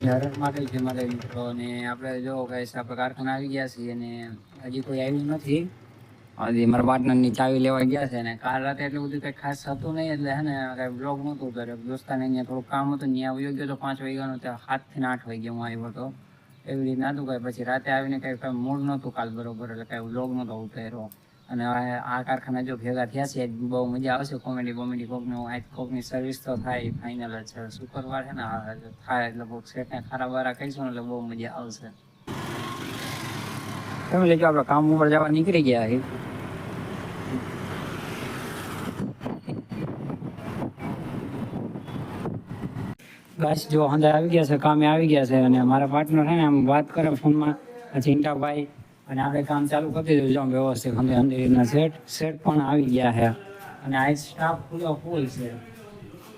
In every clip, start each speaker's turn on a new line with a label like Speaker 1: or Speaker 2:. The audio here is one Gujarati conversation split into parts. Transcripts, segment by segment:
Speaker 1: હરણ માટે છે મારે મિત્રો, અને આપણે જો કઈ આપણે કારખાના આવી ગયા છીએ અને હજી કોઈ આવ્યું નથી. હજી મારા પાર્ટનરની ચાવી લેવા ગયા છે, અને કાલ રાતે એટલું બધું કંઈ ખાસ હતું નહીં, એટલે હે ને કાંઈ બ્લોગ નહોતું કર્યો. દોસ્તાને અહીંયા થોડું કામ હતું, ત્યાં આવ્યો ગયો તો 5 વાગ્યાનો, ત્યાં 7 થી 8 વાગે હું આવ્યો હતો. એવી રીતના હતું કાંઈ. પછી રાતે આવીને કંઈ મૂડ નહોતું કાલ બરોબર, એટલે કાંઈ બ્લોગ નહોતો ઉતાર્યો. અને આ કારખાના જો ભેગા થયા છે, બહુ મજા આવશે. કોમેડી કોકનું આજ કોકની સર્વિસ તો થાય ફાઇનલ જ છે. શુક્રવાર છે ને થાય એટલે કોક સેટને ખારા બારા કહીશું ને એટલે બહુ મજા આવશે. તમે લેજો આપણે કામ ઉપર જવા નીકળી ગયા છે. ગાઈસ જો અંદર આવી ગયા છે, કામે આવી ગયા છે, અને મારા પાર્ટનર છે ને આમ વાત કરે ફોનમાં ચિંટાભાઈ, અને આપણે કામ ચાલુ કરી દીધું વ્યવસ્થિત. અંદરના સેટ પણ આવી ગયા છે, અને આ સ્ટાફ ફૂલ છે,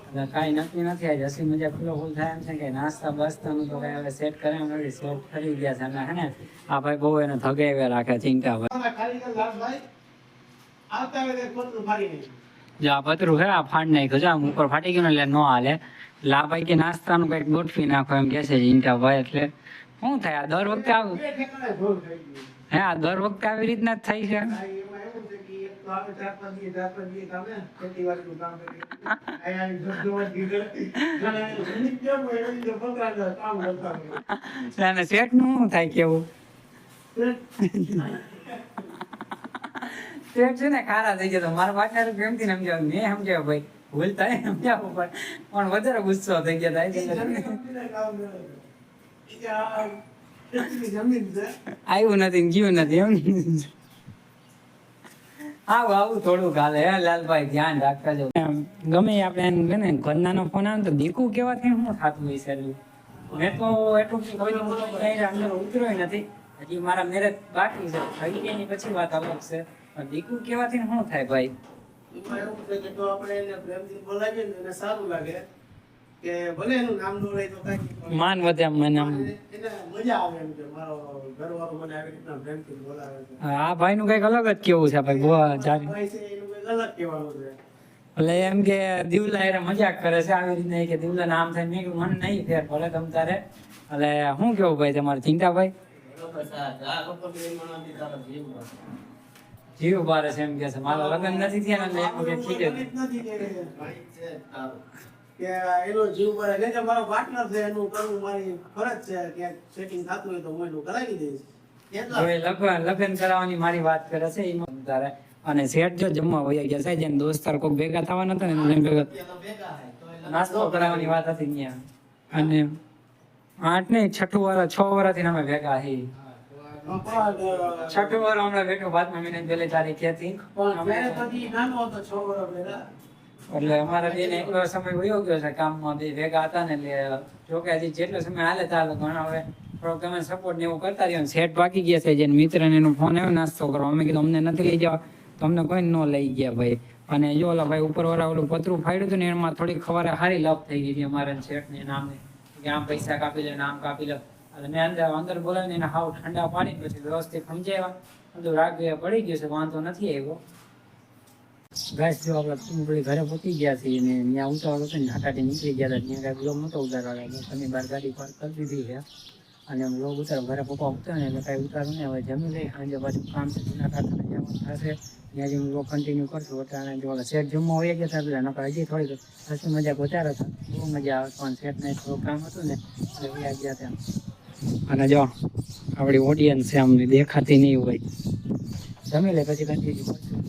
Speaker 1: એટલે કાંઈ નક્કી નથી. આજે હસી મજા ફૂલ થાય એમ છે કે નાસ્તા બાસ્તાનું તો કાંઈ હવે સેટ કરે એમ નથી. સેટ કરી ગયા છે, અને હે ને આ ભાઈ બહુ એને થગાવ્યા રાખે ચિંટાભાઈ. જો આ પતરું છે, આ ફાડ નાખ્યું છે, આમ ઉપર ફાટી ગયું એટલે ન હાલે. લા ભાઈ કે નાસ્તાનું કંઈક ગોઠવી નાખો એમ કે છે ચિંટાભાઈ. એટલે શું થાય આ દર વખતે આવું હે? આ દર વખતે આવી રીતના જ થાય છે. સેટ નું શું થાય કેવું? સેટ છે ને ખારા થઈ જતો. મારા પાર્ટનર પ્રેમથી સમજાવ, મેં સમજાવ ભાઈ ભૂલ થાય સમજાવવું પણ વધારે ગુસ્સો થઈ ગયા થાય. આવ્યું નથી ગયું નથી એમ. આવું થોડું હાલે હે લાલભાઈ, ધ્યાન રાખતા જાવ. ગમે આપણે ને ઘરનાનો ફોન આવે તો દીકુ કેવાથી શું થતું હોય છે? મેં તો એટલું અંદર ઉતર્યો નથી હજી. મારા મેરેજ બાકી છે, થઈ ગયા એની પછી વાત અલગ છે. દીકુ કેવાથી શું થાય ભાઈ? માન વધે મને આ ભાઈ નું કઈક અલગ જ કેવું છે ભાઈ. એટલે એમ કે દિવલા એ મજાક કરે છે આવી રીતના કે દિવલા નામ થાય. મેં મને નહીં ફેર ભલે તમ તારે. એટલે શું કેવું ભાઈ તમારે ચિંતાભાઈ? જીવ બારે છે એમ કે છે. મારા લગ્ન નથી થયા ને એટલે એમ કે
Speaker 2: કે એનો જીવ પર એટલે કે મારો પાર્ટનર છે, એનું કરવું મારી ફરજ છે. કે સેટિંગ થતું હોય તો હું એનું કરાવી દઈશ.
Speaker 1: હવે લગ્ન કરાવવાની મારી વાત કરે છે એમાં તારે. અને શેઠ જો જમવા વયા ગયા છે, જેમ દોસ્તાર કોઈ ભેગા થવાના હતા ને એમ ભેગા નાસ્તો કરાવવાની વાત હતી ત્યાં. અને 8 નહીં 6 વાર 6 વર્ષથી અમે ભેગા છીએ. 6 વાર હમણાં બેઠો 5 મહિના પહેલી તારીખે હતી. એટલે અમારા બેન એટલો સમય વયો ગયો છે કામમાં, બે ભેગા હતા ને. એટલે જોકે હજી જેટલો સમય હાલે ચાલે ઘણા. હવે થોડોક તમે સપોર્ટ ને એવું કરતા રહ્યો. સેટ બાકી ગયા છે, જેને મિત્ર ને એનો ફોન આવ્યો નાસ્તો કરવા. અમે કીધું અમને નથી લઈ જવા, તો અમને કોઈ ન લઈ ગયા ભાઈ. અને જો ઓલા ભાઈ ઉપર વાળા ઓલું પતરું ફાડ્યું હતું ને એમાં થોડીક ખબર સારી લપ થઈ ગઈ હતી અમારા સેટ ને નામે કે આમ પૈસા કાપી લે, આમ કાપી લે. એટલે મેં અંદર બોલાવીને એને હાવ ઠંડા પાડી પછી વ્યવસ્થિત સમજાવ્યા. બધું રાગ પડી ગયું છે, વાંધો નથી આવ્યો. ગાઈસ જો આપણે ઘરે પહોંચી ગયા છીએ ને ત્યાં ઉતાવળ હતો ને ઢાટાટી નીકળી ગયા હતા. ત્યાં કાંઈ બ્લોગ નહોતો ઉતારવાનો. તમે બહાર ગાડી પાર્ક કરી દીધી છે, અને બ્લોગ ઉતારો ઘરે પપ્પા ઉતરે ને એટલે કાંઈ ઉતારું ને. હવે જમી લઈ, સાંજે પાછું કામ છે જૂના કારખાને જવાનું થશે, ત્યાં જે બ્લોગ કન્ટિન્યુ કરશું. અત્યારે જો સેટ જમવા હોય ગયા હતા પેલા નકર હજી થોડીક હસી મજાક વધારે હતા. બહુ મજા આવે પણ સેટને થોડું કામ હતું ને એટલે વ્યા ગયા ત્યાં. અને જો આપણી ઓડિયન્સ છે અમને દેખાતી નહીં હોય. જમી લે પછી કન્ટિન્યુ કરશું.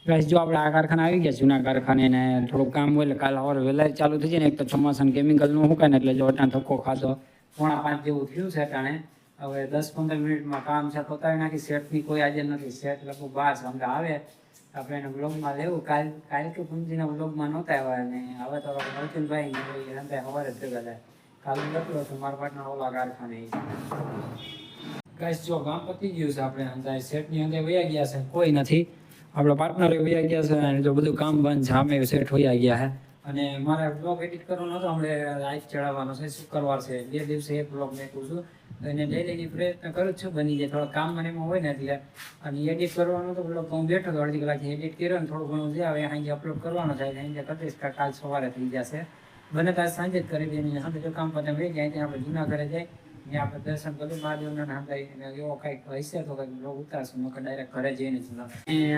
Speaker 1: ગાઈસ જો આપણે આ કારખાના આવી ગયા જૂના કારખાને, ને થોડુંક કામ હોય એટલે કાલ સવારે વહેલા ચાલુ થઈ જાય ને. એક તો ચોમાસાનું કેમિકલનું સુકાય ને એટલે જો અટાણ ધક્કો ખાધો 4:45 જેવું થયું છે અટાણે. હવે 10-15 મિનિટમાં કામ છે પતાવી નાખી. સેટની કોઈ આજે નથી. સેટ લગભગ 12 હમણાં આવે આપણે એને બ્લોગમાં લેવું. કાલ તો પૂંજીના બ્લોગમાં નહોતા આવ્યા, અને હવે તો અર્જુનભાઈ સવારે જ ભેગા થાય. કાલે લખલો હતો મારા પાટના ઓલા કારખાને. ગાઈસ જો કામ પતી ગયું છે આપણે અંદર સેટની અંદર વયા ગયા છે, કોઈ નથી. આપણા પાર્ટનર વયા ગયા છે, અને જો બધું કામ બંધ છે. આમે સેટ વયા ગયા છે. અને મારે બ્લોગ એડિટ કરવાનો હતો, હમણાં લાઈવ ચડાવવાનો છે, શુક્રવાર છે. 2 દિવસે એક બ્લોગ નાખું છું, એને ડેલીની પ્રયત્ન કરું છું બની જાય. થોડો કામ મને એમાં હોય ને એટલે. અને એડિટ કરવાનો તો બ્લોગ હું બેઠો હતો અડધી કલાકથી એડિટ કર્યો ને થોડું ઘણું છે. હવે અહીં અપલોડ કરવાનો થાય, અહીં કરી દઈશ કાલ સવારે થઈ જશે. બને ત્યાં સાંજે જ કરી દઈએ સાંજે જો કામ પતે વહી જાય ત્યાં આપણે જૂના ઘરે જાય ત્યાં આપણે દર્શન કરી મહાદેવના નામ એવો કંઈક હશે તો કંઈક બ્લોગ ઉતારશું નકર ડાયરેક્ટ ઘરે જઈને જૂના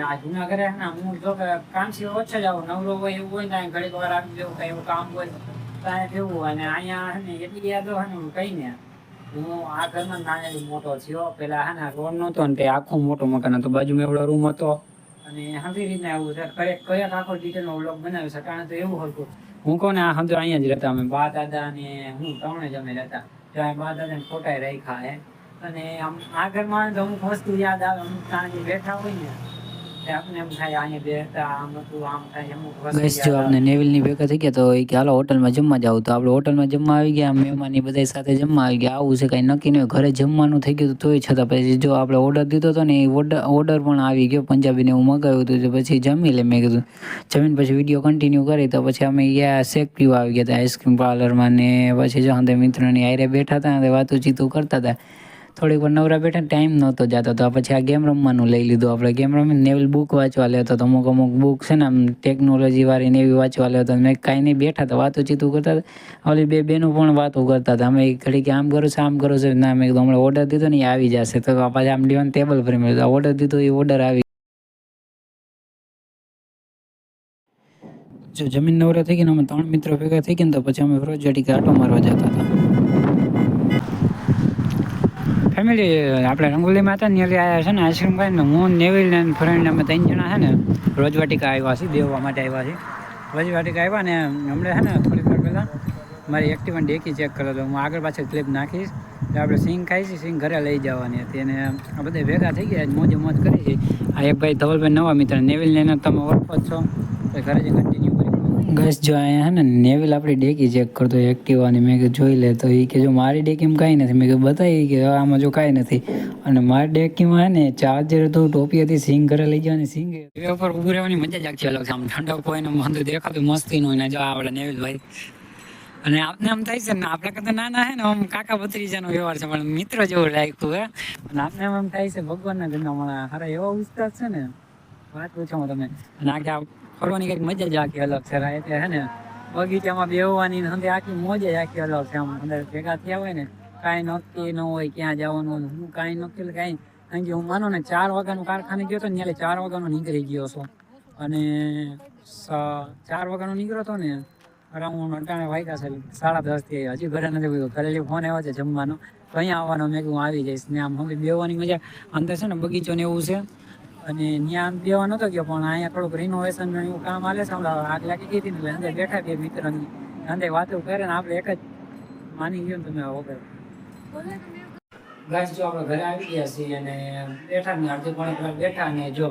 Speaker 1: આ જૂના ઘરે હું જો કે કામ સિવાય ઓછો જ આવું નવરો હોય એવું હોય ને ઘડીક વાર આપી દેવું કંઈ એવું કામ હોય ત્યાં કેવું અને અહીંયા હે ને એટલી યાદો હે ને કઈ ને હું આ ઘરમાં નાનેલી મોટો થયો પેલા હે ને રોડ નહોતો ને તે આખો મોટો મકાન હતો બાજુમાં એવડો રૂમ હતો અને આવી રીતના એવું છે કયા આખો ડિટેલનો વ્લોગ બનાવી છે કારણ તો એવું હતું હું કોને આ સમજો અહીંયા જ રહેતા અમે બા દાદા ને હું ત્રણે જ અમે રહેતા ત્યાં બા દાદા ને ફોટા રાખ્યા હે અને આમ આ ઘરમાં તો અમુક વસ્તુ યાદ આવે અમુક ત્યાં જે બેઠા હોય ને તે આપણે એમ થાય અહીંયા બેઠા આમ હતું આમ થાય અમુક વસ્તુ જો આપણે નેવિલની ભેગા થઈ ગયા તો એ કે હાલો હોટલમાં જમવા જાવ તો આપણે હોટલમાં જમવા આવી ગયા મહેમાન ની બધા સાથે જમવા આવી ગયા આવું છે કાંઈ નક્કી નહીં ઘરે જમવાનું થઈ ગયું તોય છતાં પછી જો આપણે ઓર્ડર દીધો હતો ને એ ઓર્ડર પણ આવી ગયો પંજાબીને હું મગાવ્યું હતું પછી જમી લે મેં કીધું જમીને પછી વિડીયો કન્ટિન્યુ કરી તો પછી અમે ગયા શેક પીવા આવી ગયા હતા આઈસ્ક્રીમ પાર્લરમાં ને પછી જો અંદર મિત્રોની હારે બેઠા હતા વાતું ચીતું કરતા હતા થોડીક વાર નવરા બેઠા ટાઈમ નહોતો જતો તો પછી આ ગેમ રમવાનું લઈ લીધું આપણે ગેમ રમીને નેવલ બુક વાંચવા લેતો તો અમુક બુક છે ને આમ ટેકનોલોજી વાળી ને એવી વાંચવા લેતો મેં કાંઈ નહીં બેઠા તો વાતું ચીતું કરતા હતા ઓલી બે બેનું પણ વાતો કરતા હતા અમે ઘડી કે આમ કરો છો આમ કરો છો ના મેં કીધું હમણાં ઓર્ડર દીધો ને એ આવી જશે તો પાછા આમ લેવાનું ટેબલ પર મેં ઓર્ડર દીધો એ ઓર્ડર આવી જો જમીન નવરા થઈ ગયા અમે 3 મિત્રો ભેગા થઈ ગયા તો પછી અમે રોજવાટી આટો મારવા જતા હતા ફેમિલી આપણે રંગોલીમાં હતા ને આવ્યા છે ને આઈસ્ક્રીમ ખાઈને હું નેવિલ ને ફ્રેન્ડ અમે 3 જણા છે ને રોજવાટિકા આવ્યા છીએ દેવવા માટે આવ્યા છીએ રોજવાટિકા આવ્યા ને હમણાં છે ને થોડીક વાર પહેલાં મારી એક્ટિવાની ડેકી ચેક કરો તો હું આગળ પાછળ ક્લિપ નાખીશ એટલે આપણે સિંગ ખાઈ છીએ સિંગ ઘરે લઈ જવાની હતી અને આ બધા ભેગા થઈ ગયા મોજે મોજ કરી છે આ એક ભાઈ ધવલભાઈ નવા મિત્ર નેવિલ ને તમે ઓળખો જ છો તો ઘરે જ કન્ટિન્યુ કરી ગેસ જો અહીંયા હે ને નેવિલ આપણી ડેકી ચેક કરતો એક્ટિવાની મેં કીધું જોઈ લે તો એ કે જો મારી ડેકીમાં કાંઈ નથી મેં કીધું બતાવી કે આમાં જો કાંઈ નથી અને મારી ડેકીમાં હે ને ચાર્જર હતું ટોપી હતી સિંગ ઘરે લઈ જવાની સિંગ એ ઉપર ઊભું રહેવાની મજા જ આખી અલગ છે આમ ઠંડક હોય ને મંદિર દેખાતું મસ્તી હોય ને જો આપણે નેવિલભાઈ અને આપને આમ થાય છે ને આપણે કરતા નાના હે ને આમ કાકા ભત્રીજાનો વ્યવહાર છે પણ મિત્ર જેવું લાગતું હે અને આપને એમ થાય છે ભગવાનના ઘરના મારા હારા એવો વિસ્તાર છે ને વાત પૂછો તમે અને આખે ફરવાની કંઈક મજા જ આખી અલગ છે એટલે હે ને બગીચામાં બેહવાની અંદર આખી મોજ જ આખી અલગ છે આમ અંદર ભેગા થયા હોય ને કાંઈ નક્કી ન હોય ક્યાં જવાનું હું કાંઈ નક્કી કાંઈ કારણ કે હું માનો ને 4 વાગ્યાનું કારખાને ગયો હતો ને ત્યારે 4 વાગ્યાનો નીકળી ગયો છો અને 4 વાગ્યાનો નીકળ્યો હતો ને અરાઉન્ડ 98 વાગ્યા છે 10:30 થી હજી ઘરે નથી ગયો ઘરેથી ફોન આવ્યો છે જમવાનો તો અહીંયા આવવાનો મેં હું આવી જઈશ ને આમ હવે બેહવાની મજા અંદર છે ને બગીચો ને એવું છે અને ત્યાં બેવા નતો ગયો પણ અહીંયા થોડુંક રિનોવેશન એવું કામ હાલે છે આગ લાગી ગઈ હતી ને અંદર બેઠા બે મિત્રની અંદર વાતો કરે ને આપણે એક જ માની ગયો ને તમે વગર ગાઈસ જો આપણે ઘરે આવી ગયા છીએ અને બેઠા ને અડધી પોણી કલાક બેઠા ને જો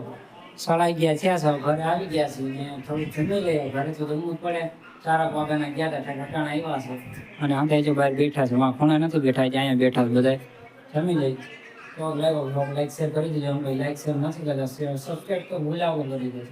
Speaker 1: 11:30 થયા છે ઘરે આવી ગયા છીએ ને થોડું જમી લઈએ ઘરે તો જમવું જ પડે 4 વાગ્યાના ગયા હતા ઠકાણા આવ્યા છે અને અંદર જો બહાર બેઠા છે ખૂણા નથી બેઠા અહીંયા બેઠા બધા જમી લઈ તો લાઈક શેર કરી દેજો લાઈક શેર નથી કરતા સબસ્ક્રાઈબ તો ભૂલાવો કરી દેજો